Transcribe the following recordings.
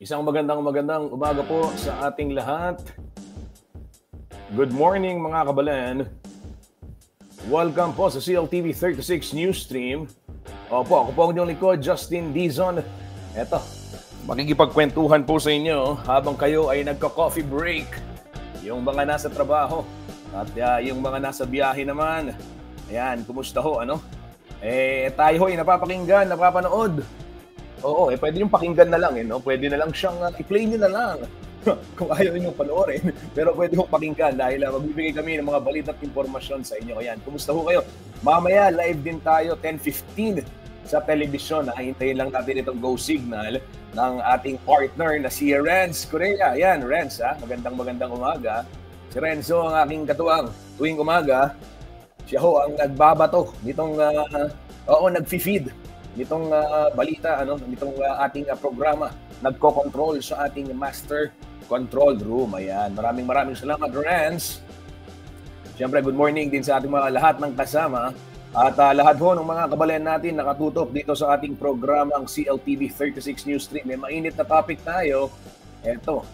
Isang magandang umaga po sa ating lahat. Good morning mga kabalan. Welcome po sa CLTV 36 News Stream. Opo, ako po ang inyong likod, Justin Dizon. Eto, makikipagkwentuhan po sa inyo habang kayo ay nagka-coffee break. Yung mga nasa trabaho at yung mga nasa biyahe naman. Ayan, kumusta ho, ano? Tayo ho ay napapakinggan, napapanood. Oo, pwede yung pakinggan na lang, no? Pwede na lang siyang i-play nyo na lang kung ayaw nyo panoorin. Pero pwede yung pakinggan dahil magbibigay kami ng mga balita at informasyon sa inyo. Ayan, kumusta ho kayo? Mamaya, live din tayo, 10:15 sa telebisyon. Hintayin lang natin itong go signal ng ating partner na si Renz Correa. Ayan, Renz, magandang umaga. Si Renzo ang aking katuwang tuwing umaga. Siya ho ang nagbabato nitong, nag-feed nitong balita, nitong ating programa, nagko-control sa ating master control room. Ayan, maraming salamat, Renz. Siyempre, good morning din sa ating mga lahat ng kasama at lahat ho ng mga kababayan natin nakatutok dito sa ating programang CLTV 36 News Stream. May mainit na topic tayo. Eto,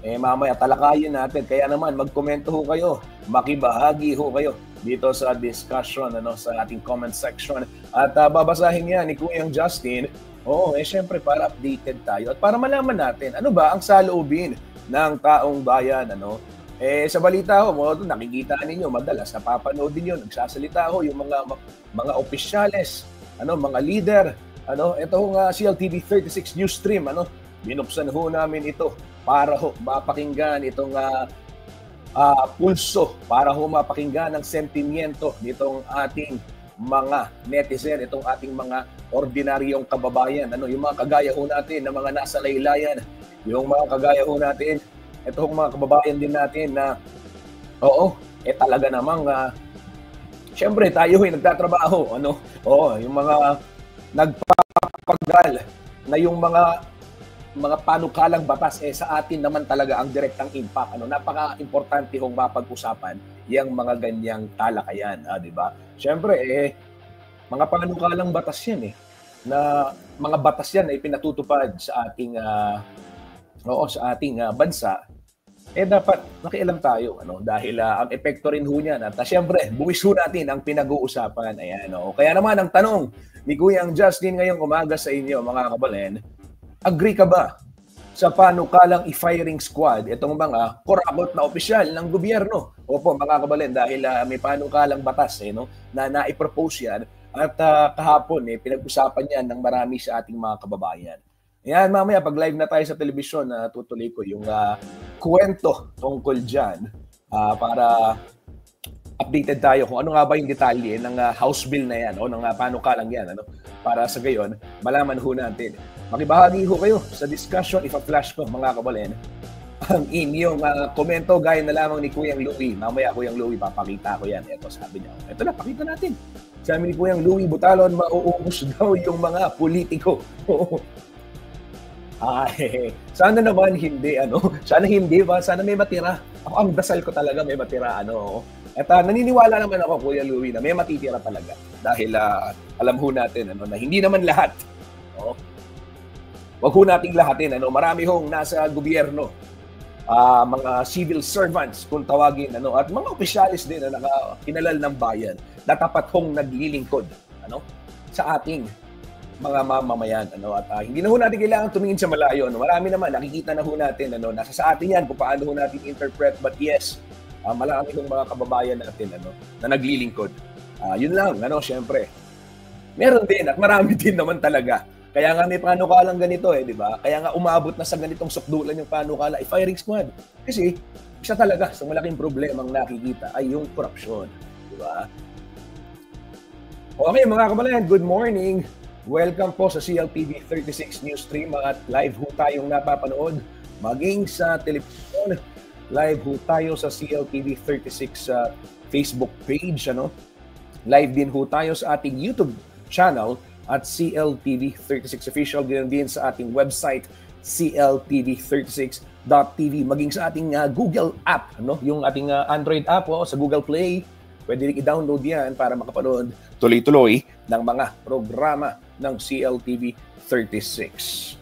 mamaya talakayin natin. Kaya naman, magkomento ho kayo, makibahagi ho kayo dito sa discussion, sa ating comment section. At babasahin yan ni Kuyang Justin. Siyempre para updated tayo at para malaman natin ano ba ang saloobin ng taong bayan. Sa balita ho, nakikita ninyo, madalas napapanood din yun, nagsasalita ho yung mga opisyales, mga leader. Ito ho nga CLTV 36 News Stream, binuksan ho namin ito para ho mapakinggan itong pulso, para ho mapakinggan ang sentimiento nitong ating mga netizen, itong ating mga ordinaryong kababayan. Yung mga kagaya ho natin na mga nasa laylayan, yung mga kagaya ho natin, itong mga kababayan din natin na talaga namang syempre tayo ay nagtatrabaho, yung mga nagpapagal na yung mga panukalang batas sa atin naman talaga ang direktang impact. Napaka-importante hong mapag-usapan yung mga ganyang talakayan, di ba? Siyempre, mga panukalang batas yan na mga batas yan ay pinatutupad sa ating bansa. Dapat nakialam tayo, dahil ang epekto rin ho niyan. At siyempre, buwis ho natin ang pinag-uusapan. Ayan, Kaya naman ang tanong ni Kuyang Justin ngayong umaga sa inyo, mga kabalen, agree ka ba sa panukalang i-firing squad itong mga korapot na opisyal ng gobyerno? Opo, mga kabalen, dahil may panukalang batas na naipropose yan at kahapon pinag-usapan yan ng marami sa ating mga kababayan. Yan, mamaya pag live na tayo sa telebisyon, tutuloy ko yung kwento tungkol dyan para updated tayo kung ano nga ba yung detalye ng House Bill na yan o ng panukalang yan. Para sa gayon, malaman ho natin. Makibahagi ho kayo sa discussion, ipa-flash ko mga kabalen ang inyong komento gaya na lamang ni Kuyang Louie. Mamaya Kuyang Louie, papakita ko yan. Ito sabi niya. Ito na, pakita natin. Sabi ni Kuyang Louie Butalon, mauubos daw yung mga politiko. Sana naman hindi, Sana hindi ba? Sana may matira. Ako ang dasal ko talaga may matira, At naniniwala naman ako, Kuya Louie, na may matitira talaga. Dahil alam ho natin, na hindi naman lahat. Wag ho nating lahatin, marami hong nasa gobyerno, mga civil servants kung tawagin, at mga opisyalis din na nakakinalal ng bayan na tapat hong naglilingkod, sa ating mga mamamayan, at hindi na ho natin kailangan tumingin sa malayo, Marami naman, nakikita na ho natin, nasa sa atin yan kung paano ho natin interpret, but yes, marami hong mga kababayan natin, na naglilingkod. Yun lang, syempre. Meron din at marami din naman talaga. Kaya nga may panukalang ganito di ba? Kaya nga umabot na sa ganitong sukdulan yung panukala, firing squad. Kasi isa talaga sa malaking problemang nakikita ay yung korupsyon, di ba? Okay mga kababayan, good morning. Welcome po sa CLTV 36 News Stream at live ho tayong napapanood maging sa television. Live ho tayo sa CLTV 36 Facebook page, Live din ho tayo sa ating YouTube channel at CLTV 36 Official, ganoon din sa ating website CLTV36.tv, maging sa ating Google app, yung ating Android app sa Google Play. Pwede rin i-download yan para makapanood tuloy-tuloy ng mga programa ng CLTV 36.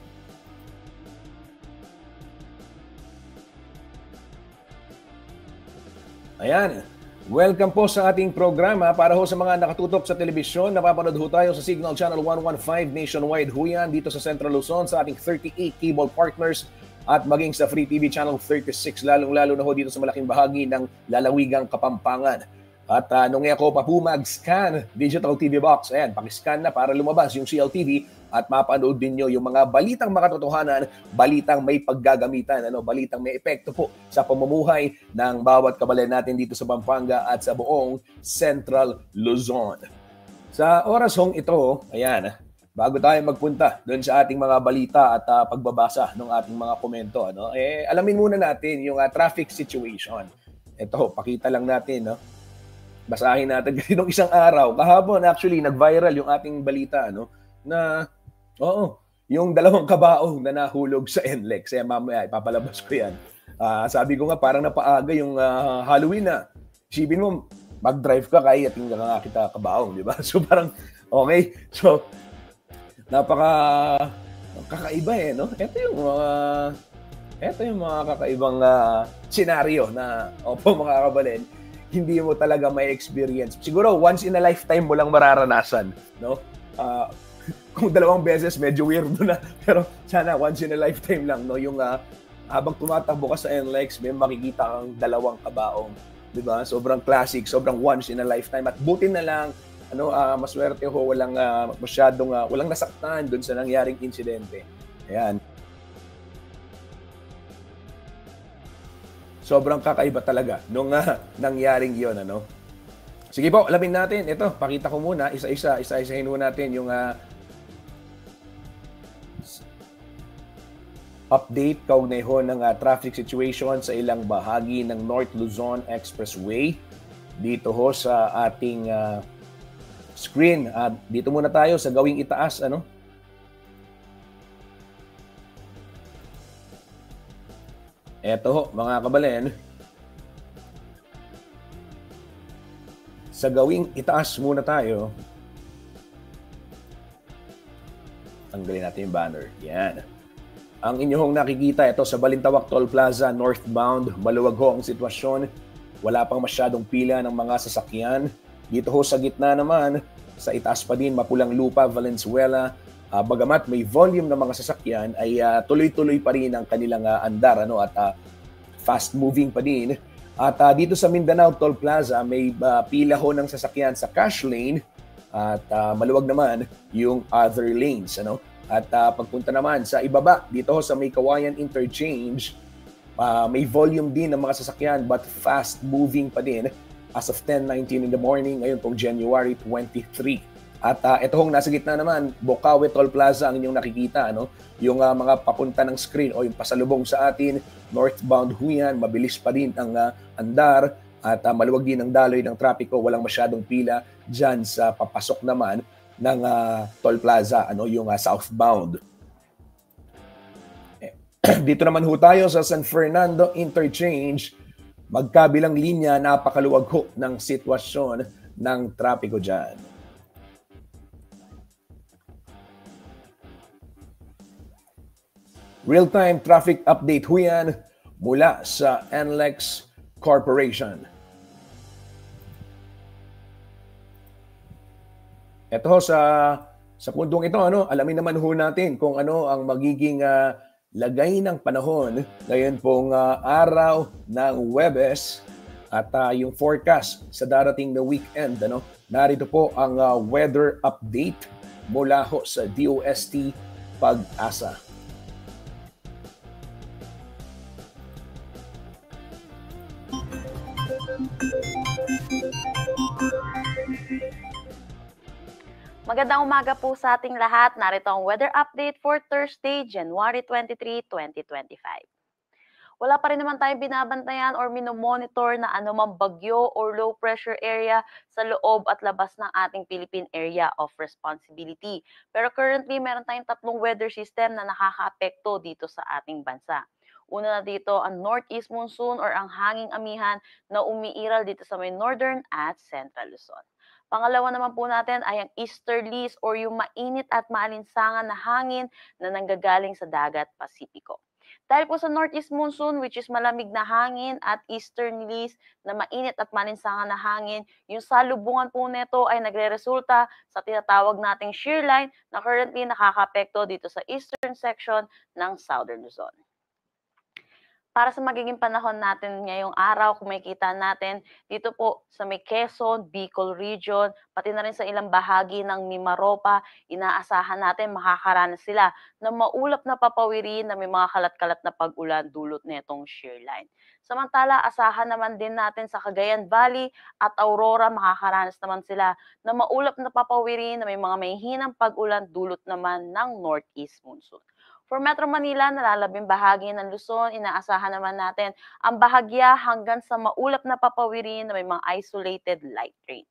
Ayan. Welcome po sa ating programa para ho sa mga nakatutok sa telebisyon. Napapanood ho tayo sa Signal Channel 115 nationwide ho yan dito sa Central Luzon sa ating 38 cable partners at maging sa Free TV Channel 36 lalong-lalo na ho dito sa malaking bahagi ng lalawigang Kapampangan. At nung ako pa po mag-scan digital TV box, ayan, pakiscan na para lumabas yung CLTV at mapanood din nyo yung mga balitang makatotohanan, balitang may paggagamitan, balitang may epekto po sa pamumuhay ng bawat kababayan natin dito sa Pampanga at sa buong Central Luzon. Sa oras hong ito, ayan, bago tayo magpunta doon sa ating mga balita at pagbabasa ng ating mga komento, alamin muna natin yung traffic situation. Ito, pakita lang natin, basahin natin kasi nung isang araw, kahapon actually nag-viral yung ating balita na yung dalawang kabaong na nahulog sa NLEX. Kaya mamaya ipapalabas ko yan. Sabi ko nga parang napaaga yung Halloween na. Isipin mo, mag-drive ka kaya tingnan nga kita kabaong, di ba? So parang okay. So kakaiba no? Ito yung mga kakaibang senaryo na mga kabalin, hindi mo talaga may experience. Siguro once in a lifetime mo lang mararanasan, no? Kung dalawang beses medyo weirdo na, pero sana once in a lifetime lang, no? Yung habang tumatakbo ka sa NLEX, may makikita kang dalawang kabaong, 'di ba? Sobrang classic, sobrang once in a lifetime at buti na lang maswerte ho, walang masyadong walang nasaktan doon sa nangyaring insidente. Ayan. Sobrang kakaiba talaga nung nangyaring 'yon, Sige po, alamin natin. Ito, pakita ko muna isa-isahin muna natin yung update kaugnay ho ng traffic situation sa ilang bahagi ng North Luzon Expressway. Dito ho sa ating screen. Dito muna tayo sa gawing itaas, Eto ho, mga kabalen. Sa gawing itaas muna tayo. Tanggalin natin yung banner. Yan. Ang inyong nakikita ito sa Balintawak Toll Plaza, northbound. Maluwag ho ang sitwasyon. Wala pang masyadong pila ng mga sasakyan. Dito ho sa gitna naman, sa itaas pa din, Mapulang Lupa, Valenzuela. Bagamat may volume ng mga sasakyan, ay tuloy-tuloy pa rin ang kanilang andar at fast-moving pa din. At dito sa Mindanao Toll Plaza, may pila ho ng sasakyan sa cash lane at maluwag naman yung other lanes. At pagpunta naman sa ibaba, dito sa May Kawayan Interchange, may volume din ng mga sasakyan but fast-moving pa din as of 10:19 in the morning, ngayon pong January 23. At ito hong nasa gitna naman, Bocaue Toll Plaza ang inyong nakikita, yung mga papunta ng screen o yung pasalubong sa atin, northbound huyan, mabilis pa din ang andar at maluwag din ang daloy ng trapiko, walang masyadong pila dyan sa papasok naman ng Toll Plaza, yung southbound. Dito naman ho tayo sa San Fernando Interchange, magkabilang linya, napakaluwag ho ng sitwasyon ng trapiko dyan. Real-time traffic update ho yan mula sa NLEX Corporation. Ito sa puntong ito, alamin naman ho natin kung ano ang magiging lagay ng panahon ngayon pong araw ng Huwebes at yung forecast sa darating na weekend. Narito po ang weather update mula ho sa DOST Pag-asa. Magandang umaga po sa ating lahat. Narito ang weather update for Thursday, January 23, 2025. Wala pa rin naman tayong binabantayan or minomonitor na anumang bagyo or low pressure area sa loob at labas ng ating Philippine Area of Responsibility. Pero currently, meron tayong tatlong weather system na nakakaapekto dito sa ating bansa. Una na dito ang northeast monsoon or ang hanging amihan na umiiral dito sa may northern at central Luzon. Pangalawa naman po natin ay ang easterlies or yung mainit at maalinsangan na hangin na nanggagaling sa dagat Pasipiko. Dahil po sa northeast monsoon, which is malamig na hangin, at easterlies na mainit at malinsangan na hangin, yung salubungan po nito ay nagre-resulta sa tinatawag nating shear line na currently nakakapekto dito sa eastern section ng Southern Luzon. Para sa magiging panahon natin ngayong araw, kung makikita natin dito po sa may Quezon, Bicol region, pati na rin sa ilang bahagi ng Mimaropa, inaasahan natin makakaranas sila ng maulap na papawiri na may mga kalat-kalat na pag-ulan dulot nitong shear line. Samantala, asahan naman din natin sa Cagayan Valley at Aurora, makakaranas naman sila ng maulap na papawiri na may mga mahihinang pag-ulan dulot naman ng northeast monsoon. For Metro Manila, nalalabing bahagi ng Luzon, inaasahan naman natin ang bahagya hanggang sa maulap na papawiri na may mga isolated light rains.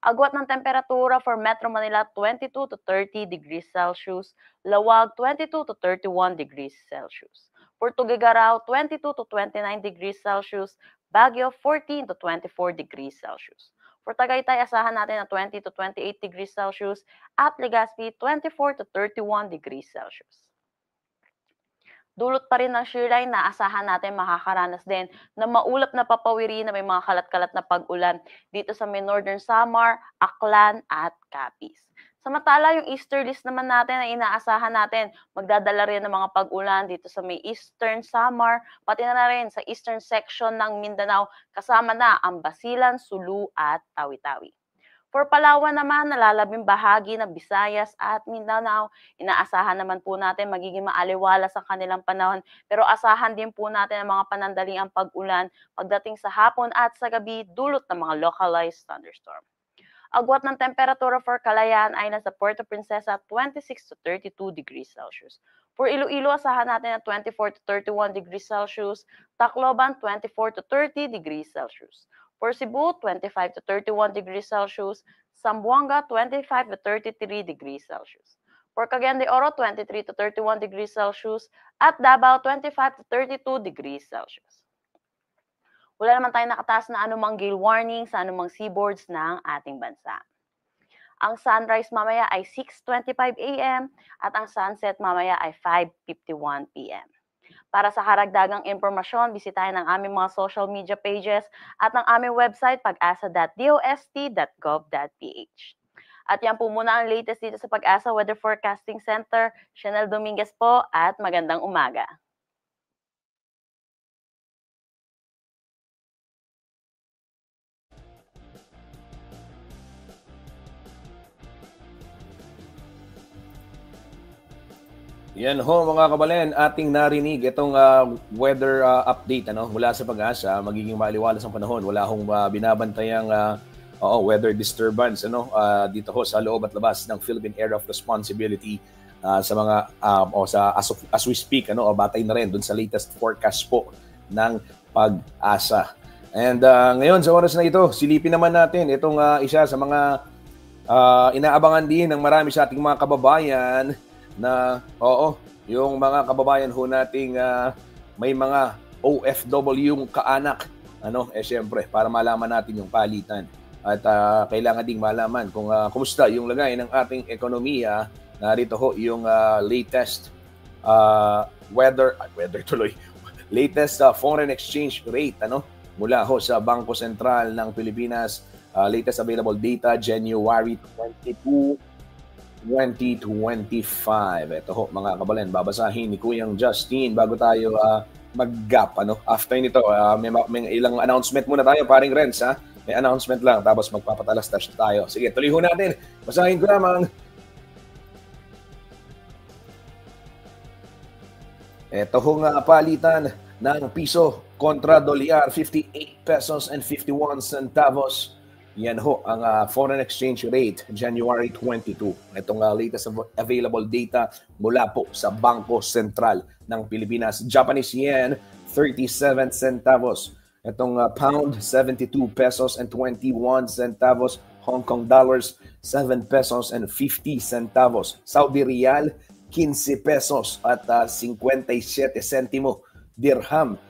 Agwat ng temperatura for Metro Manila, 22 to 30 degrees Celsius, Lawag, 22 to 31 degrees Celsius. For Tuguegarao, 22 to 29 degrees Celsius, Baguio, 14 to 24 degrees Celsius. For Tagaytay, asahan natin na 20 to 28 degrees Celsius at Legazpi, 24 to 31 degrees Celsius. Dulot pa rin ng shear line na asahan natin makakaranas din ng maulap na papawiri na may mga kalat-kalat na pag-ulan dito sa may Northern Samar, Aklan at Capiz. Samantala, yung easterlies naman natin ay inaasahan natin magdadala rin ng mga pag-ulan dito sa may Eastern Samar, pati na rin sa eastern section ng Mindanao, kasama na ang Basilan, Sulu at Tawi-Tawi. For Palawan naman, nalalabing bahagi ng Visayas at Mindanao, inaasahan naman po natin magiging maaliwalas ang kanilang panahon, pero asahan din po natin ang mga panandaliang pag-ulan pagdating sa hapon at sa gabi dulot ng mga localized thunderstorm. Agwat ng temperatura for Calayan ay nasa Puerto Princesa 26 to 32 degrees Celsius. For Iloilo, asahan natin na 24 to 31 degrees Celsius, Tacloban 24 to 30 degrees Celsius. For Cebu, 25 to 31 degrees Celsius, Zamboanga 25 to 33 degrees Celsius. For Cagayan de Oro, 23 to 31 degrees Celsius, at Davao 25 to 32 degrees Celsius. Wala naman tayong nakataas na anumang gale warning sa anumang seaboards ng ating bansa. Ang sunrise mamaya ay 6:25 a.m. at ang sunset mamaya ay 5:51 p.m. Para sa karagdagang impormasyon, bisitahin ang aming mga social media pages at ang aming website pag-asa.dost.gov.ph. At yan po muna ang latest dito sa Pag-asa Weather Forecasting Center. Chanel Dominguez po at magandang umaga. Yan ho mga kabalen, ating narinig itong weather update mula sa Pag-asa. Magiging maliwalas ang panahon. Wala hong binabantayang weather disturbance dito ho sa loob at labas ng Philippine Area of Responsibility sa mga as we speak batay na rin dun sa latest forecast po ng Pag-asa. And ngayon sa oras na ito, silipin naman natin itong isa sa mga inaabangan din ng marami sa ating mga kababayan na yung mga kababayan ho nating may mga OFW kaanak syempre para malaman natin yung palitan at kailangan ding malaman kung kumusta yung lagay ng ating ekonomiya. Narito ho yung latest latest foreign exchange rate mula ho sa Bangko Sentral ng Pilipinas. Latest available data January 22 2025. Ito ho mga kabalen, babasahin ni Kuyang Justin bago tayo mag-gap. After nito, may ilang announcement muna tayo, paring Renz. May announcement lang, tapos magpapatalas-tash tayo. Sige, tuloy ho natin. Basahin ko lamang. Ito ho nga palitan ng piso kontra dolyar, 58 pesos and 51 centavos. Yan ho ang foreign exchange rate January 22. Itong latest available data mula po sa Bangko Sentral ng Pilipinas. Japanese yen, 37 centavos. Itong pound, 72 pesos and 21 centavos. Hong Kong dollars, 7 pesos and 50 centavos. Saudi Riyal, 15 pesos at 57 sentimo. Dirham,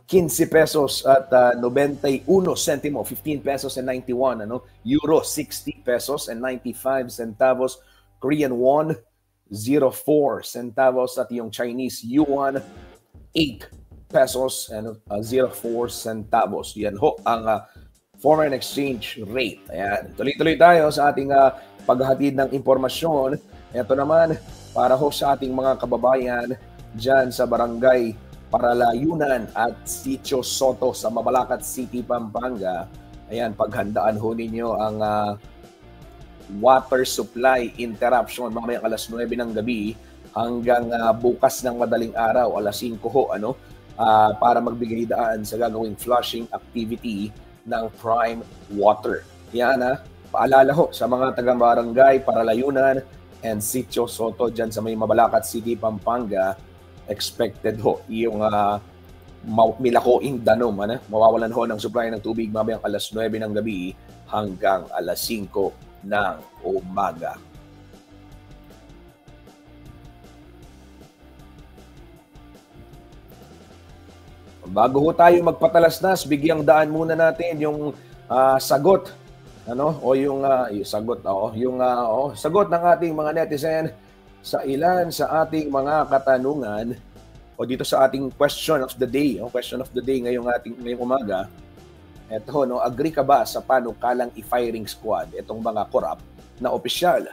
15 pesos at 91 sentimo, 15 pesos and 91, Euro 60 pesos and 95 centavos, Korean won centavos at yung Chinese yuan 8 pesos and 04 centavos. Yan ho ang foreign exchange rate. Ayan. Tuloy-tuloy tayo sa ating paghahatid ng impormasyon. Ito naman para ho sa ating mga kababayan dyan sa barangay Paralayunan at Sitio Soto sa Mabalacat City, Pampanga. Ayan, paghandaan ho ninyo ang water supply interruption mamayang alas 9 ng gabi hanggang bukas ng madaling araw, alas 5 ho, para magbigay daan sa gagawing flushing activity ng prime water. Yan paalala ho sa mga taga-barangay Paralayunan and Sitio Soto dyan sa may Mabalacat City, Pampanga, expected ho yung milakoing danom, mawawalan ho ng supply ng tubig mamayang alas 9 ng gabi hanggang alas 5 ng umaga. Bago ho tayo magpatalasnas, bigyang daan muna natin yung sagot o yung sagot ng ating mga netizen sa ilan sa ating mga katanungan o dito sa ating question of the day. Question of the day ngayong umaga. Ito, agree ka ba sa panukalang i-firing squad itong mga korap na opisyal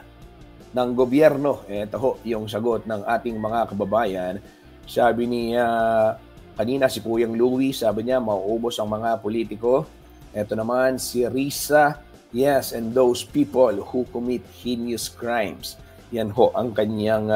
ng gobyerno? Ito ho, yung sagot ng ating mga kababayan. Sabi niya kanina si Kuyang Louie, sabi niya mauubos ang mga politiko. Ito naman si Risa, yes, and those people who commit heinous crimes. Yan ho ang kanyang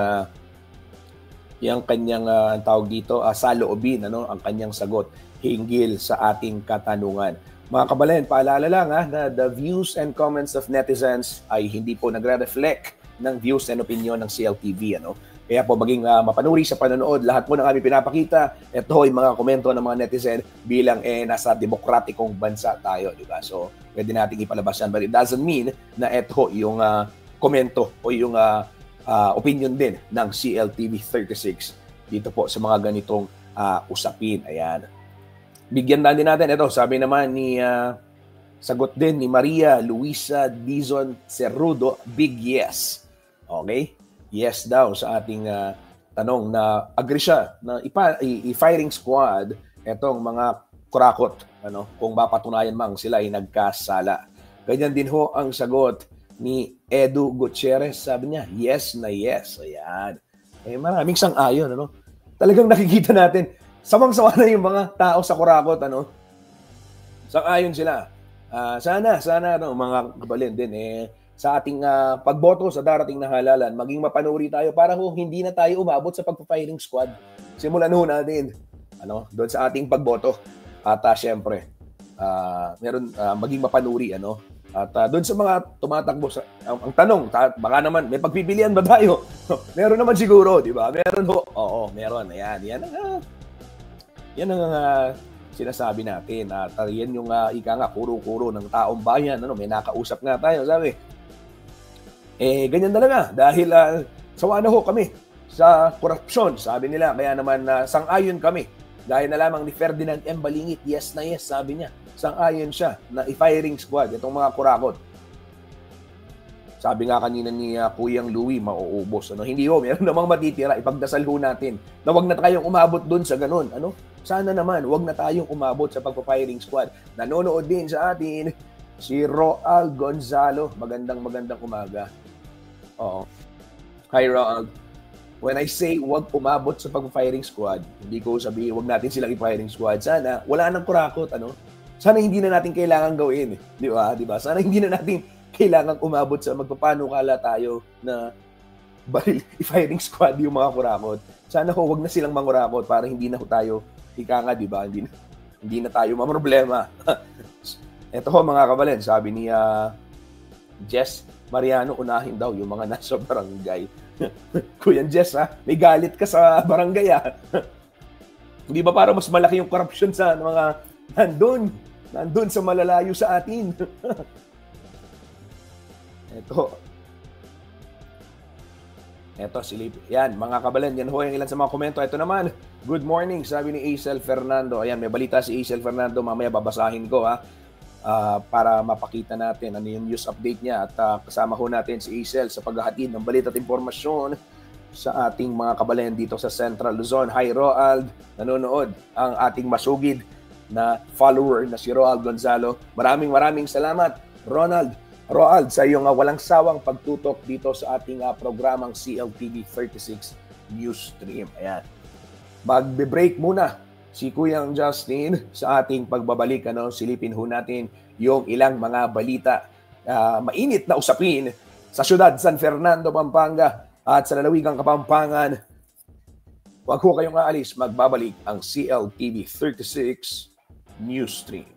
tawag dito, saloobin, ang kanyang sagot hinggil sa ating katanungan. Mga kababayan, paalala lang na the views and comments of netizens ay hindi po nagre-reflect ng views and opinion ng CLTV. Kaya po maging mapanuri sa panonood, lahat po ng aming pinapakita, ito ay mga komento ng mga netizen bilang nasa demokratikong bansa tayo, di ba? So, pwede nating ipalabas yan, but it doesn't mean na ito yung komento o yung opinion din ng CLTV 36 dito po sa mga ganitong usapin. Ayan. Bigyan din natin ito. Sabi naman ni sagot din ni Maria Luisa Dizon Cerrudo, big yes. Okay? Yes daw sa ating tanong na agree siya na i-firing squad etong mga kurakot kung mapatunayan mang sila ay nagkasala. Ganyan din ho ang sagot ni Edu Gutierrez. Sabi niya, yes na yes. Ayan. Maraming sang-ayon. Talagang nakikita natin, samang-sawa na yung mga tao sa kurakot. Sang-ayon sila. Sana mga kabalin din, sa ating pagboto sa darating na halalan, maging mapanuri tayo para hindi na tayo umabot sa pagpa-firing squad. Simulan ho natin doon sa ating pagboto. At syempre, maging mapanuri, At doon sa mga tumatakbo, ang tanong, baka naman, may pagpipilian ba tayo? Meron naman siguro, di ba? Meron ho. Oo, meron. Ayan. Yan ang sinasabi natin. At yan yung kuro-kuro ng taong bayan. May nakausap nga tayo, sabi. Ganyan talaga. Dahil sawa na ho kami sa korupsyon, sabi nila. Kaya naman sang-ayon kami. Dahil na lamang ni Ferdinand M. Balingit, yes na yes, sabi niya. Sang-ayon siya na i-firing squad itong mga kurakot. Sabi nga kanina ni Kuyang Louie, mauubos. Hindi ho, meron namang matitira. Ipagdasal ho natin na wag na tayong umabot doon sa ganun. Sana naman, wag na tayong umabot sa pagpa-firing squad. Nanonood din sa atin si Roal Gonzalo. Magandang umaga. Oo. Hi, Roal. When I say wag umabot sa pagpa-firing squad, hindi ko sabihin wag natin silang i-firing squad. Sana wala nang kurakot, Sana hindi na natin kailangan gawin, di ba? Sana hindi na natin kailangan umabot sa magpapanukala tayo na i-firing squad yung mga kurakot. Sana wag na silang mangurakot para hindi na tayo di ba? Hindi na tayo mamroblema. Ito ho mga kabalen, sabi ni Jess Mariano, unahin daw yung mga nasa barangay. Kuya Jess, may galit ka sa barangay, Hindi ba para mas malaki yung corruption sa mga nandun sa malalayo sa atin? Ito, silip. Yan, mga kabalan, yan ho yung ilan sa mga komento. Ito naman, good morning, sabi ni Acel Fernando. Ayan, may balita si Acel Fernando, mamaya babasahin ko, para mapakita natin ano yung news update niya. At kasama ho natin si Acel sa paghahatid ng balita at impormasyon sa ating mga kababayan dito sa Central Luzon. Hi Roald, nanonood ang ating masugid na follower na si Roald Gonzalo. Maraming salamat Roald sa iyong walang sawang pagtutok dito sa ating programang CLTV 36 News Stream. Ayan. Magbe-break muna si Kuyang Justin sa ating pagbabalik. Silipin ho natin yung ilang mga balita, mainit na usapin sa siyudad San Fernando, Pampanga at sa lalawigang Kapampangan. Huwag ho kayong aalis, magbabalik ang CLTV 36 News Stream.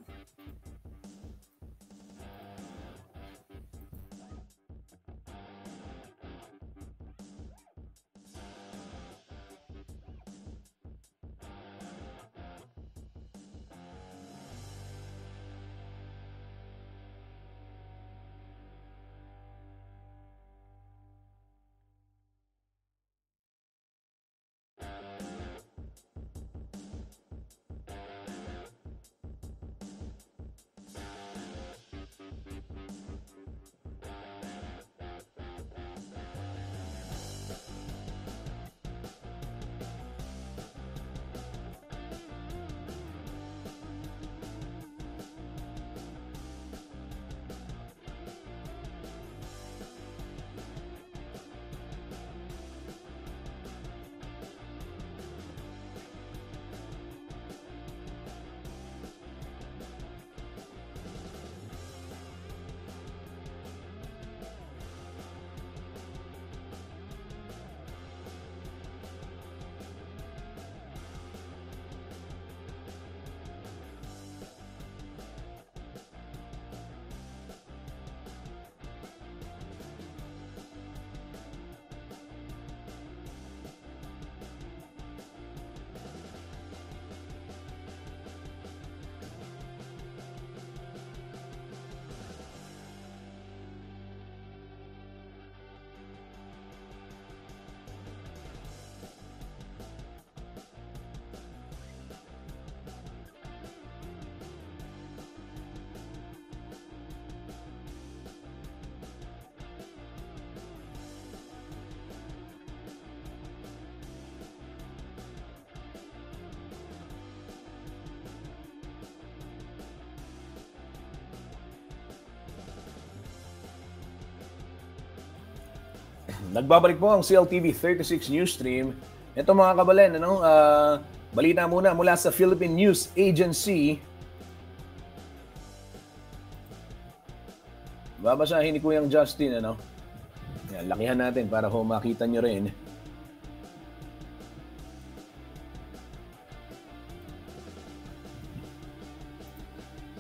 Nagbabalik po ang CLTV 36 News Stream. Ito mga kabalen, balita muna mula sa Philippine News Agency. Babasahin ni Kuyang Justin, Yan, lakihan natin para makita nyo rin.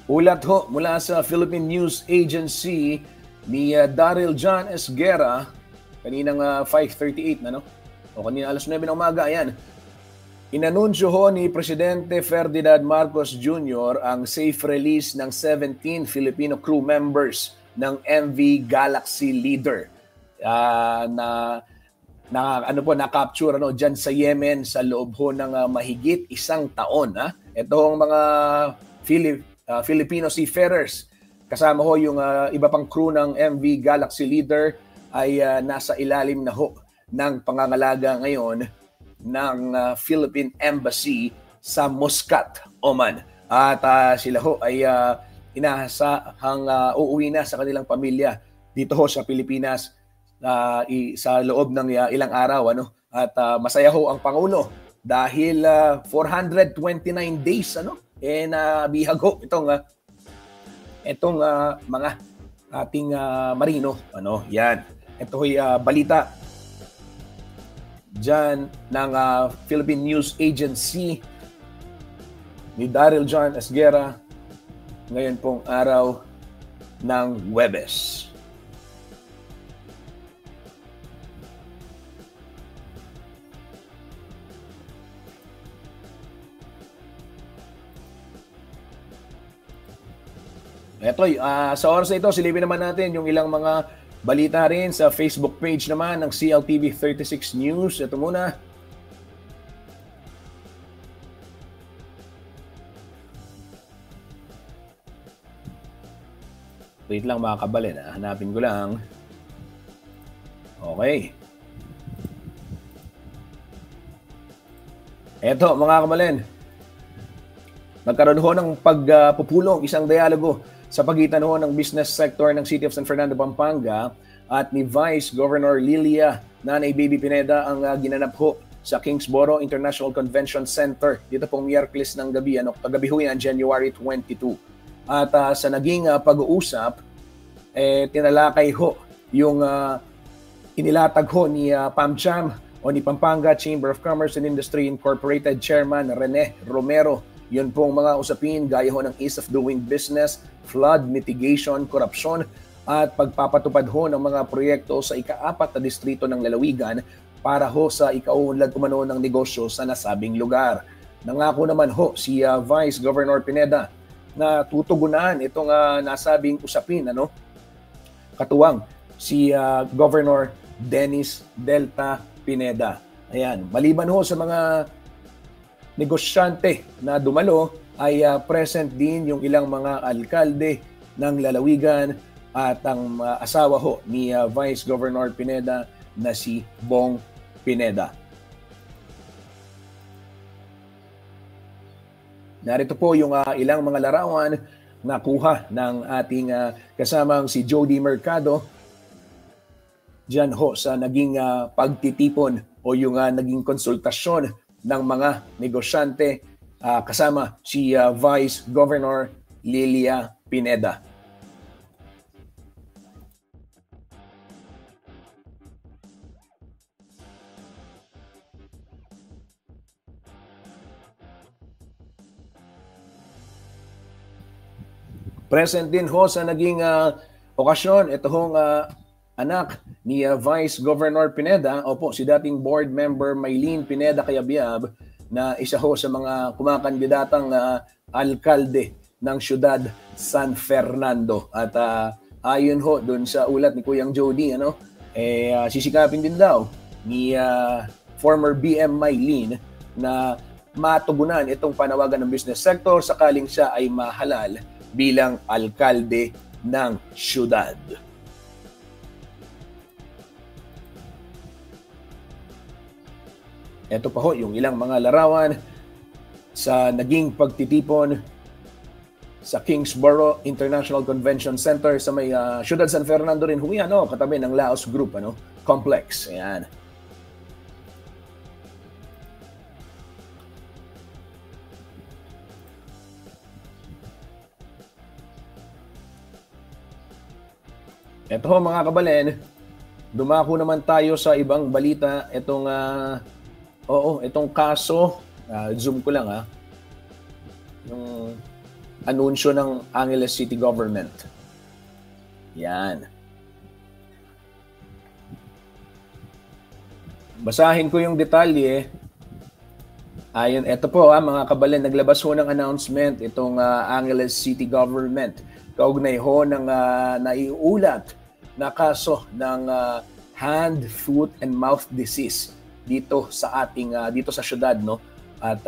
Ulat ho mula sa Philippine News Agency ni Daryl John Esguerra kaninang 5:38 o kanina alas 9 ng umaga. Ayan. Inanunsyo ho ni Presidente Ferdinand Marcos Jr. ang safe release ng 17 Filipino crew members ng MV Galaxy Leader na-capture diyan sa Yemen sa loob ho ng mahigit isang taon. Itong mga Filipino seafarers kasama ho yung iba pang crew ng MV Galaxy Leader ay nasa ilalim na ho ng pangangalaga ngayon ng Philippine Embassy sa Muscat, Oman. At sila ho ay inaasahang uuwi na sa kanilang pamilya dito ho sa Pilipinas sa loob ng ilang araw. At masaya ho ang Pangulo dahil 429 days nabihag ho itong mga ating marino. Yan. Ito ay balita dyan ng Philippine News Agency ni Daryl John Esguerra ngayon pong araw ng Huwebes. Ito, sa oras na ito, silipin naman natin yung ilang mga balita rin sa Facebook page naman ng CLTV 36 News. Ito muna. Wait lang mga kabalen, hanapin ko lang. Okay. Eto mga kabalen, nagkaroon ho ng pagpupulong, isang dialogo sa pagitan ho ng business sector ng City of San Fernando, Pampanga at ni Vice Governor Lilia Nanay Baby Pineda ang ginanap ho sa Kingsborough International Convention Center. Dito pong Miyerkules ng gabi, kagabi ho yan, January 22. At sa naging pag-uusap, tinalakay ho yung inilatag ho ni PAMCHAM o ni Pampanga Chamber of Commerce and Industry Incorporated Chairman Rene Romero. Yun pong mga usapin gaya ho ng ease of doing business, flood mitigation, korupsyon at pagpapatupad ho ng mga proyekto sa ika-4 na distrito ng lalawigan para ho sa ikaunlad umano ng negosyo sa nasabing lugar. Nangako naman ho si Vice Governor Pineda na tutugunan itong nasabing usapin, katuwang si Governor Dennis Delta Pineda. Ayan, maliban ho sa mga negosyante na dumalo ay present din yung ilang mga alkalde ng lalawigan at ang asawa ho ni Vice Governor Pineda na si Bong Pineda. Narito po yung ilang mga larawan na kuha ng ating kasamang si Jody Mercado diyan ho sa naging pagtitipon o yung naging konsultasyon ng mga negosyante kasama si Vice Governor Lilia Pineda. Present din ho sa naging okasyon, ito hong anak ni Vice Governor Pineda, opo, si dating board member Maylene Pineda Cayabyab, na isa ho sa mga kumakandidatang alkalde ng siyudad San Fernando. At ayon ho doon sa ulat ni Kuyang Jody, sisikapin din daw ni former BM Maylene na matugunan itong panawagan ng business sector sakaling siya ay mahalal bilang alkalde ng siyudad. Ito pa ho yung ilang mga larawan sa naging pagtitipon sa Kingsborough International Convention Center sa may siyudad San Fernando rin ho yan, katabi ng Laos Group Complex. Ayan. Ito ho mga kabalen, dumako naman tayo sa ibang balita. Itong kaso, zoom ko lang yung anunsyo ng Angeles City Government. Yan. Basahin ko yung detalye. Ayun, ito po mga kabalen, naglabas ho ng announcement itong Angeles City Government. Kaugnay ho ng naiulat na kaso ng hand, foot, and mouth disease dito sa ating dito sa syudad, At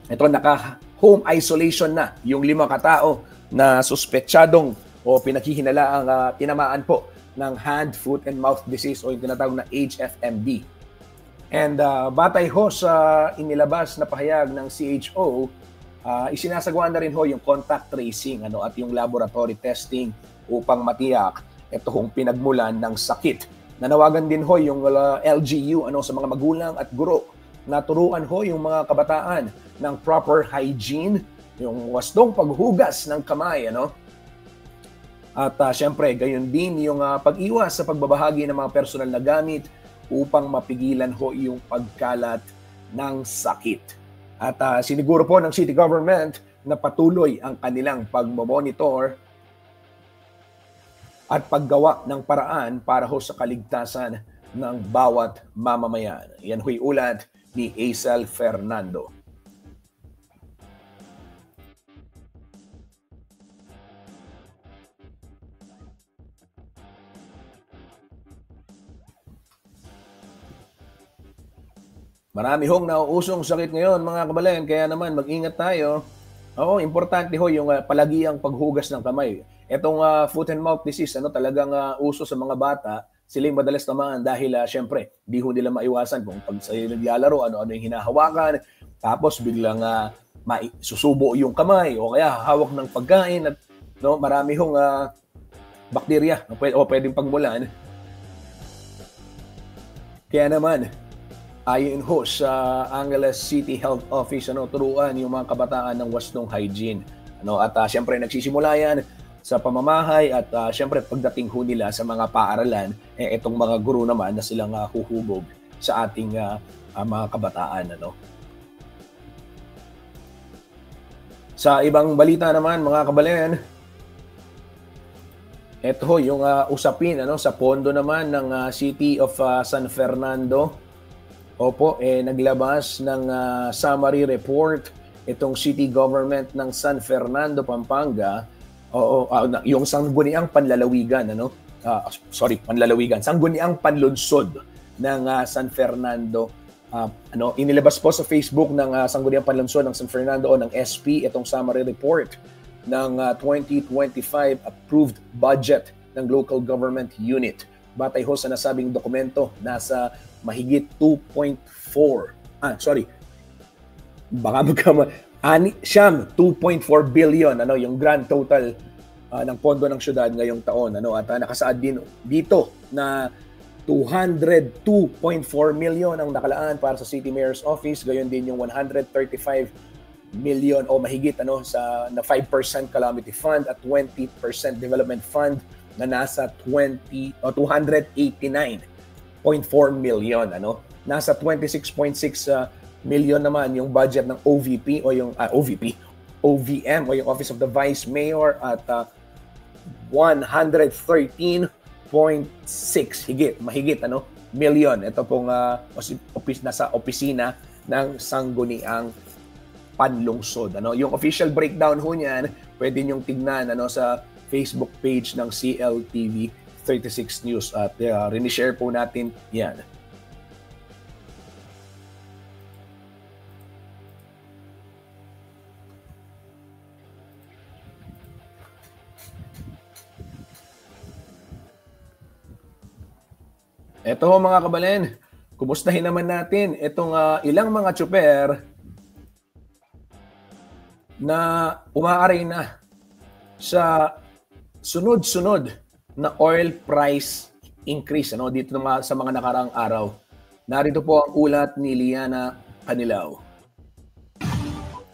ito naka-home isolation na yung 5 katao na suspetsyadong o pinaghihinalaang tinamaan po ng hand, foot, and mouth disease o yung tinatawag na HFMD. And batay ho sa inilabas na pahayag ng CHO, isinasagawa na rin ho yung contact tracing at yung laboratory testing upang matiyak itong pinagmulan ng sakit. Nanawagan din ho yung LGU sa mga magulang at guro na turuan ho yung mga kabataan ng proper hygiene, yung wastong paghugas ng kamay, At syempre, gayon din yung pag-iwas sa pagbabahagi ng mga personal na gamit upang mapigilan ho yung pagkalat ng sakit. At siniguro po ng City Government na patuloy ang kanilang pagmomonitor at paggawa ng paraan para ho sa kaligtasan ng bawat mamamayan. Yan ho'y ulat ni Aisel Fernando. Marami hong nauusong sakit ngayon mga kabalen, kaya naman mag-ingat tayo. Oo, importante ho yung palagiang paghugas ng kamay. Itong foot and mouth disease, talagang uso sa mga bata Sila'y madalas naman dahil syempre, di ho nila maiwasan kung pag sa'yo naglalaro, ano-ano yung hinahawakan, tapos biglang susubo yung kamay o kaya hawak ng pagkain at no, marami hong bakterya o pwedeng pagmulan. Kaya naman, ayon ho sa Angeles City Health Office, turuan yung mga kabataan ng wastong hygiene. At syempre nagsisimula yan sa pamamahay at syempre pagdating ho nila sa mga paaralan, itong mga guro naman na silang huhubog sa ating mga kabataan. Sa ibang balita naman, mga kabalen, ito ho yung usapin sa pondo naman ng City of San Fernando. Opo, naglabas ng summary report itong city government ng San Fernando, Pampanga. Yung sangguniang panlalawigan, sangguniang panlunsod ng San Fernando. Inilabas po sa Facebook ng sangguniang panlunsod ng San Fernando o ng SP itong summary report ng 2025 approved budget ng local government unit. Batay ho sa nasabing dokumento, nasa mahigit 2.4 billion yung grand total ng pondo ng syudad ngayong taon, at nakasaad din dito na 202.4 million ang nakalaan para sa City Mayor's Office, gayon din yung 135 million o mahigit sa na 5% calamity fund at 20% development fund na nasa 289.4 million. Nasa 26.6 million naman yung budget ng OVP o yung OVM o yung Office of the Vice Mayor at 113.6 mahigit million. Ito pong nasa opisina ng sangguniang panlungsod. Yung official breakdown ho niyan, pwede niyong tignan sa Facebook page ng CLTV 36 News at rinishare po natin yan. Ito mga kabalen, kumustahin naman natin itong ilang mga tsuper na umaaray na sa sunod-sunod na oil price increase dito sa mga nakaraang araw. Narito po ang ulat ni Liana Canilao.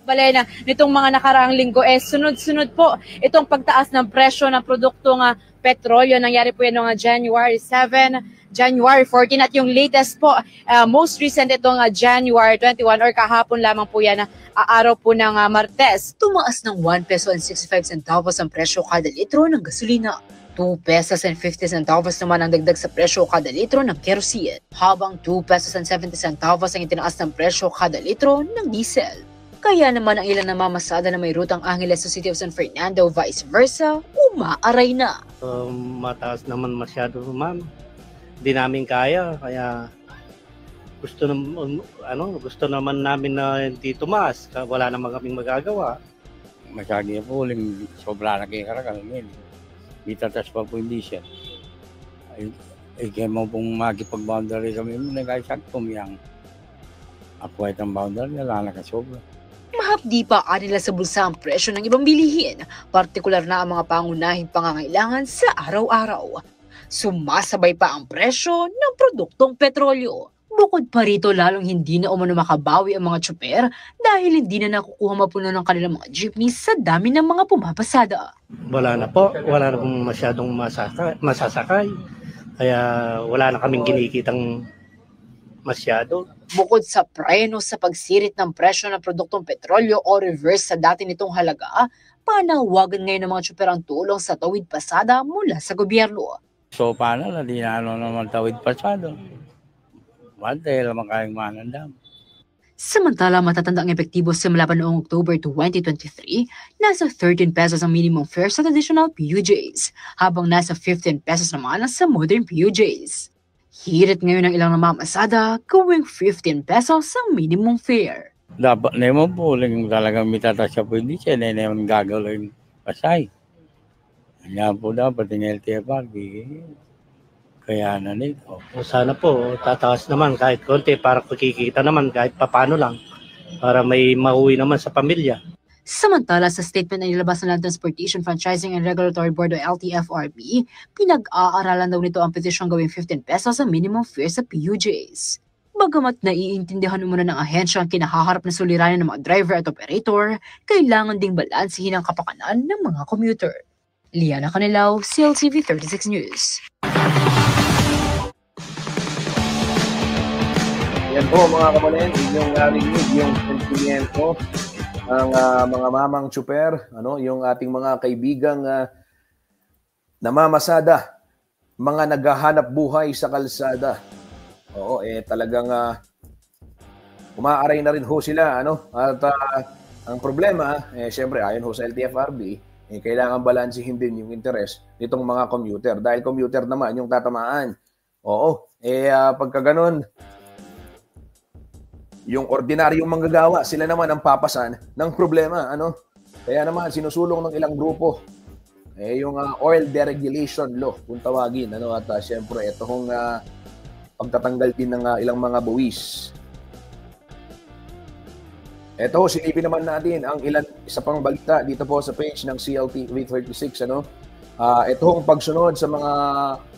Balena, nitong mga nakaraang linggo sunod-sunod po itong pagtaas ng presyo ng produktong petrolyo. Nangyari po yan noong January 7, January 14 at yung latest po, most recent itong January 21 or kahapon lamang po yan, araw po ng Martes. Tumaas ng 1 peso and 65 centavos ang presyo kada litro ng gasolina. 2 pesos and 50 centavos naman ang dagdag sa presyo kada litro ng kerosene, habang 2 pesos and 70 centavos ang itinaas ng presyo kada litro ng diesel. Kaya naman ang ilang namamasada na may rutang Angeles sa City of San Fernando, vice versa, umaaray na. Mataas naman masyado, ma'am. Hindi namin kaya, kaya gusto naman namin na hindi tumaas, wala naman kaming magagawa. Masyado po, sobra na kayo karakalangin. Itatas pa po hindi siya. Kaya mo pong makipag-boundary kami muna kahit sakto miyang apuwet ang boundary, wala na kasobra. Mahapdi pa kanila sa bulsa ang presyo ng ibang bilihin, partikular na ang mga pangunahing pangangailangan sa araw-araw. Sumasabay pa ang presyo ng produktong petrolyo. Bukod pa rito, lalong hindi na umano makabawi ang mga tsuper dahil hindi na nakukuha mapuno ng kanilang mga jeepneys sa dami ng mga pumapasada. Wala na po, wala na pong masyadong masasakay. Kaya wala na kaming kinikitang masyado. Bukod sa preno sa pagsirit ng presyo ng produktong petrolyo o reverse sa dati nitong halaga, panawagan ngayon ng mga tsuper ang tulong sa tawid pasada mula sa gobyerno. So paano na di na naman tawid pasado? Dahil naman kayang manandam. Samantala, matatanda ang epektibo simula pa noong October 2023, nasa 13 pesos ang minimum fare sa traditional PUJs, habang nasa 15 pesos naman sa modern PUJs. Hirit ngayon ng ilang namamasada, gawing 15 pesos ang minimum fare. Dapat naman po, talagang mitatasya po hindi siya, na naman gagawin pasay. Kanya po dapat yung LTFRB. kaya na nito. O sana po, tataas naman kahit konti para kikita naman kahit papano lang para may mauwi naman sa pamilya. Samantala, sa statement na nilabas ng Land Transportation Franchising and Regulatory Board o LTFRB, pinag-aaralan daw nito ang petisyong gawing 15 pesos ang minimum fare sa PUJs. Bagamat naiintindihan muna ng ahensya ang kinahaharap na suliranin ng mga driver at operator, kailangan ding balansihin ang kapakanan ng mga commuter. Liana Canilao, CLTV 36 News. Yan po mga kabalen, inyong narinig yung sentimiento ang mga mamang tsuper, yung ating mga kaibigang namamasada, mga naghahanap buhay sa kalsada. Oo, talagang umaaray na rin ho sila, At ang problema, syempre ayon ho sa LTFRB, kailangan balansihin din yung interes nitong mga commuter dahil commuter naman yung tatamaan. Oo, pagka ganun, yung ordinaryong manggagawa, sila naman ang papasan ng problema, Kaya naman sinusulong ng ilang grupo yung oil deregulation law kung tawagin, At syempre itong pagtatanggal din ng ilang mga buwis. Ito, silipin naman natin ang isa pang balita dito po sa page ng CLTV 36, Itong pagsunod sa mga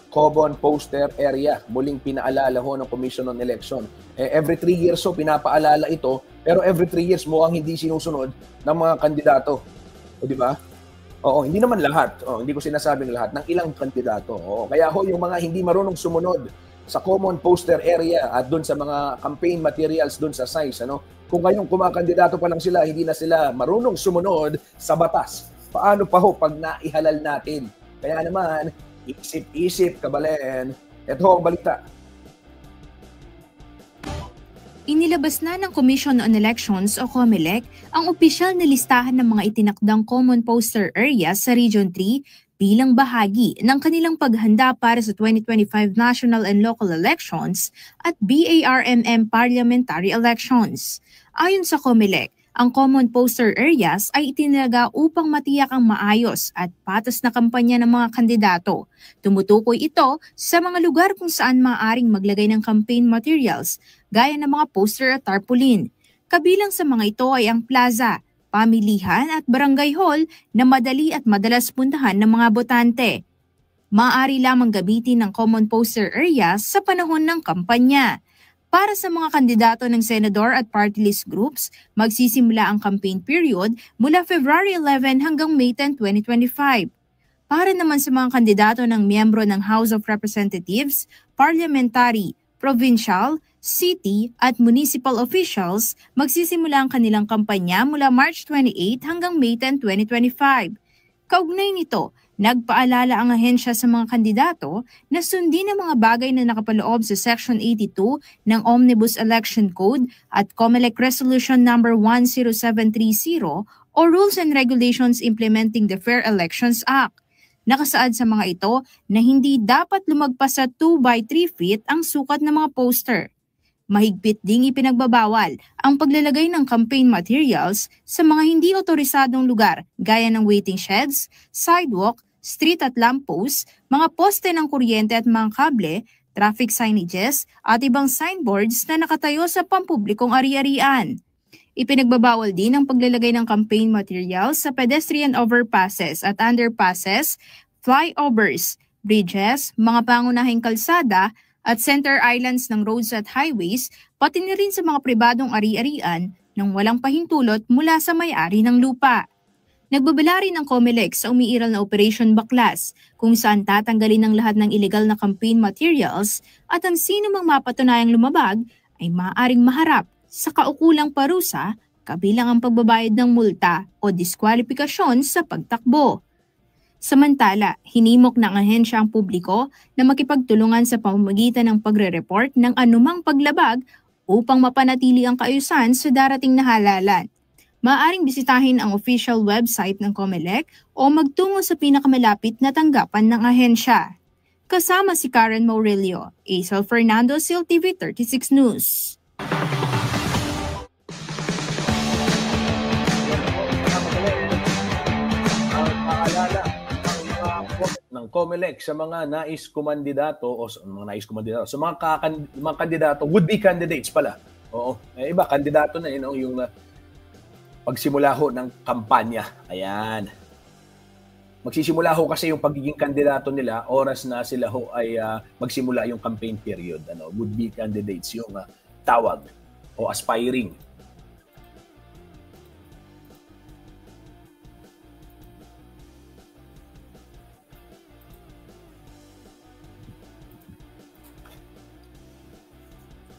common poster area, muling pinaalala ho ng Commission on Election. Every 3 years pinapaalala ito, pero every 3 years mukhang hindi sinusunod ng mga kandidato. O di ba? Oo, hindi naman lahat. Hindi ko sinasabing lahat, ng ilang kandidato. Oo, kaya ho yung mga hindi marunong sumunod sa common poster area at doon sa mga campaign materials doon sa size, Kung ngayong kumakandidato pa lang sila, hindi na sila marunong sumunod sa batas. Paano pa ho pag naihalal natin? Kaya naman, isip-isip, kabalen. Ito ang balita. Inilabas na ng Commission on Elections o COMELEC ang opisyal na listahan ng mga itinakdang common poster areas sa Region 3 bilang bahagi ng kanilang paghanda para sa 2025 national and local elections at BARMM parliamentary elections. Ayon sa COMELEC, ang common poster areas ay itinalaga upang matiyak ang maayos at patas na kampanya ng mga kandidato. Tumutukoy ito sa mga lugar kung saan maaaring maglagay ng campaign materials gaya ng mga poster at tarpaulin. Kabilang sa mga ito ay ang plaza, pamilihan at barangay hall na madali at madalas puntahan ng mga botante. Maaari lamang gamitin ng common poster areas sa panahon ng kampanya. Para sa mga kandidato ng senador at party list groups, magsisimula ang campaign period mula February 11 hanggang May 10, 2025. Para naman sa mga kandidato ng miyembro ng House of Representatives, parliamentary, provincial, city at municipal officials, magsisimula ang kanilang kampanya mula March 28 hanggang May 10, 2025. Kaugnay nito, nagpaalala ang ahensya sa mga kandidato na sundin ang mga bagay na nakapaloob sa Section 82 ng Omnibus Election Code at COMELEC Resolution No. 10730 o Rules and Regulations Implementing the Fair Elections Act. Nakasaad sa mga ito na hindi dapat lumagpas sa 2 by 3 feet ang sukat ng mga poster. Mahigpit ding ipinagbabawal ang paglalagay ng campaign materials sa mga hindi otorisadong lugar gaya ng waiting sheds, sidewalk, street at lampposts, mga poste ng kuryente at mga kable, traffic signages at ibang signboards na nakatayo sa pampublikong ari-arian. Ipinagbabawal din ang paglalagay ng campaign materials sa pedestrian overpasses at underpasses, flyovers, bridges, mga pangunahing kalsada, at center islands ng roads at highways, pati na rin sa mga pribadong ari-arian nang walang pahintulot mula sa may-ari ng lupa. Nagbabala rin ang COMELEC sa umiiral na Operation Baklas, kung saan tatanggalin ang lahat ng illegal na campaign materials at ang sino mang mapatunayang lumabag ay maaaring maharap sa kaukulang parusa, kabilang ang pagbabayad ng multa o diskwalifikasyon sa pagtakbo. Samantala, hinimok ng ahensya ang publiko na makipagtulungan sa pamamagitan ng pagre-report ng anumang paglabag upang mapanatili ang kaayusan sa darating na halalan. Maaaring bisitahin ang official website ng COMELEC o magtungo sa pinakamalapit na tanggapan ng ahensya. Kasama si Karen Maurelio, Aisel Fernando, CLTV 36 News. ng COMELEC sa mga nais kumandidato o sa mga nais kumandidato, sa mga kandidato, would-be candidates pala. Oo. Iba, kandidato na yun, yung pagsimula ho ng kampanya. Ayan. Magsisimula ho kasi yung pagiging kandidato nila, oras na sila ho ay magsimula yung campaign period. Would-be candidates yung tawag o aspiring.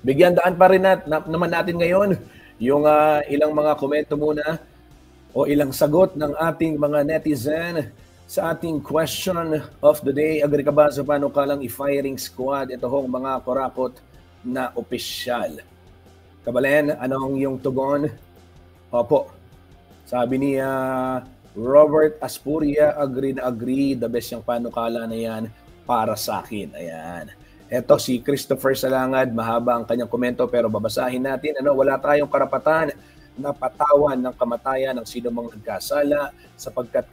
Bigyan daan pa rin naman natin ngayon yung ilang mga komento muna o ilang sagot ng ating mga netizen sa ating question of the day. Agree ka ba sa panukalang i-firing squad? Ito hong mga kurakot na opisyal. Kabalen, anong yung tugon? Opo. Sabi ni Robert Aspuria, agree na agree. The best yung panukala na yan para sa akin. Ayan. Ito si Christopher Salangad, mahaba ang kanyang komento pero babasahin natin. Wala tayong karapatan na patawan ng kamatayan ng sino mang nagkasala sapagkat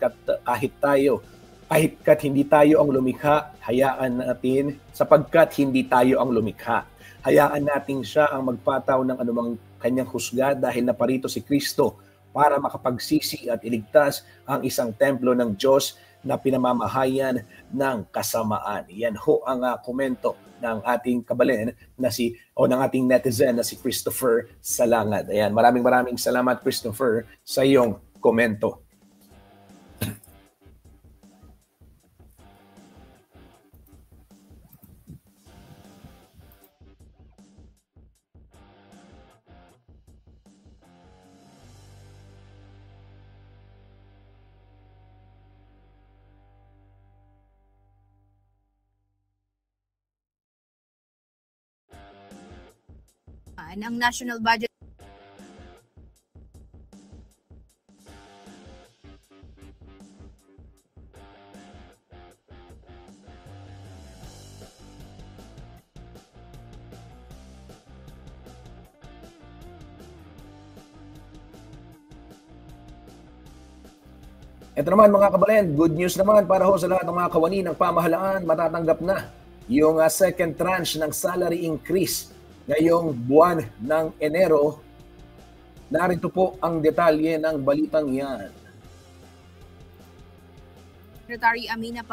kahit hindi tayo ang lumikha, hayaan natin sapagkat hindi tayo ang lumikha. Hayaan natin siya ang magpataw ng anumang kanyang husga dahil naparito si Kristo para makapagsisi at iligtas ang isang templo ng Diyos na pinamamahayan ng kasamaan. Yan ho ang komento ng ating kabalen ng ating netizen na si Christopher Salangad. Ayan, maraming salamat Christopher sa iyong komento. Ang national budget Ito naman mga kabalen, good news naman para ho sa lahat ng mga kawani ng pamahalaan, matatanggap na yung second tranche ng salary increase ngayong buwan ng Enero. Narito po ang detalye ng balitang yan. Secretary Amina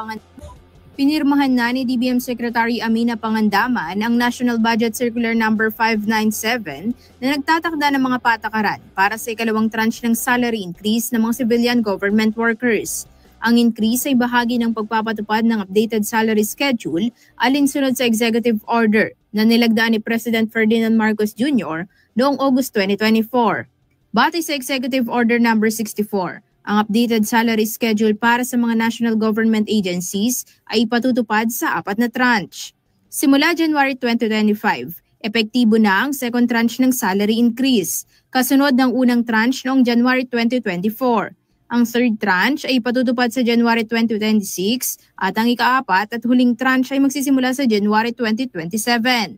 Pinirmahan na ni DBM Secretary Amina Pangandaman ang National Budget Circular No. 597 na nagtatakda ng mga patakaran para sa ikalawang tranche ng salary increase ng mga civilian government workers. Ang increase ay bahagi ng pagpapatupad ng updated salary schedule alinsunod sa executive order na nilagdaan ni President Ferdinand Marcos Jr. noong August 2024. Batay sa Executive Order No. 64, ang updated salary schedule para sa mga national government agencies ay ipatutupad sa 4 na tranche. Simula January 2025, epektibo na ang second tranche ng salary increase, kasunod ng unang tranche noong January 2024. Ang third tranche ay ipatutupad sa January 2026 at ang ika-4 at huling tranche ay magsisimula sa January 2027.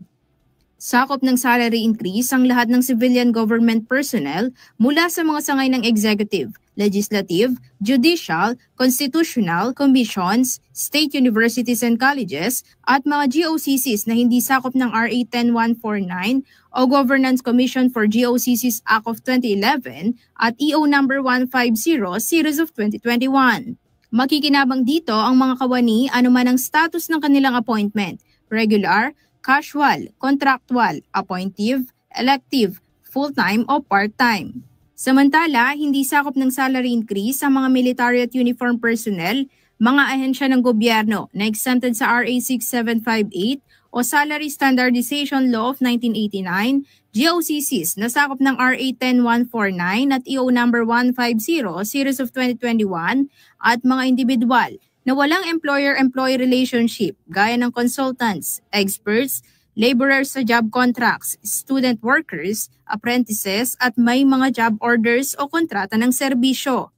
Sakop ng salary increase ang lahat ng civilian government personnel mula sa mga sangay ng executive, legislative, judicial, constitutional, commissions, state universities and colleges, at mga GOCCs na hindi sakop ng RA 10149 o Governance Commission for GOCCs Act of 2011 at EO No. 150 Series of 2021. Makikinabang dito ang mga kawani anuman ang status ng kanilang appointment, regular, casual, contractual, appointive, elective, full-time o part-time. Samantala, hindi sakop ng salary increase ang mga military at uniform personnel, mga ahensya ng gobyerno na exempted sa RA 6758 o Salary Standardization Law of 1989, GOCCs na sakop ng RA 10149 at EO No. 150 Series of 2021 at mga individual na walang employer-employee relationship gaya ng consultants, experts, laborers sa job contracts, student workers, apprentices at may mga job orders o kontrata ng serbisyo.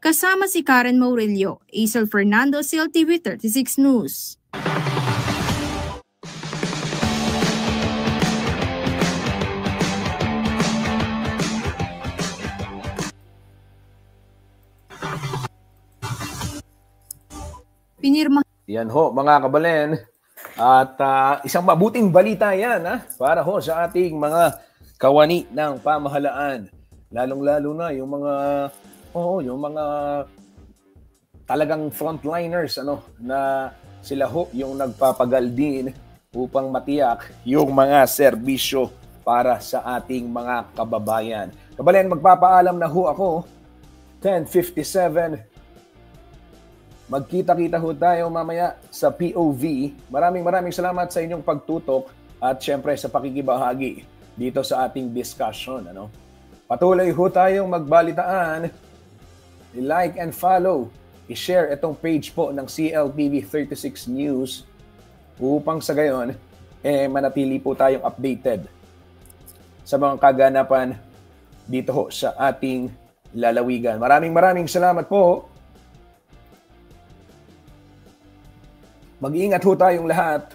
Kasama si Karen Maurilio, Aisel Fernando, CLTV 36 News. Pinirma Yan ho, mga kabalen. At isang mabuting balita yan para ho sa ating mga kawani ng pamahalaan. Lalong-lalo na yung mga talagang frontliners na sila ho yung nagpapagal din upang matiyak yung mga serbisyo para sa ating mga kababayan. Kabalen, magpapaalam na ho ako. 10:57. Magkita-kita ho tayo mamaya sa POV. Maraming salamat sa inyong pagtutok at syempre sa pakikibahagi dito sa ating discussion. Patuloy ho tayong magbalitaan. I-like and follow. I-share itong page po ng CLTV 36 News upang sa gayon manatili po tayong updated sa mga kaganapan dito ho sa ating lalawigan. Maraming salamat po. Mag-iingat ho tayong lahat.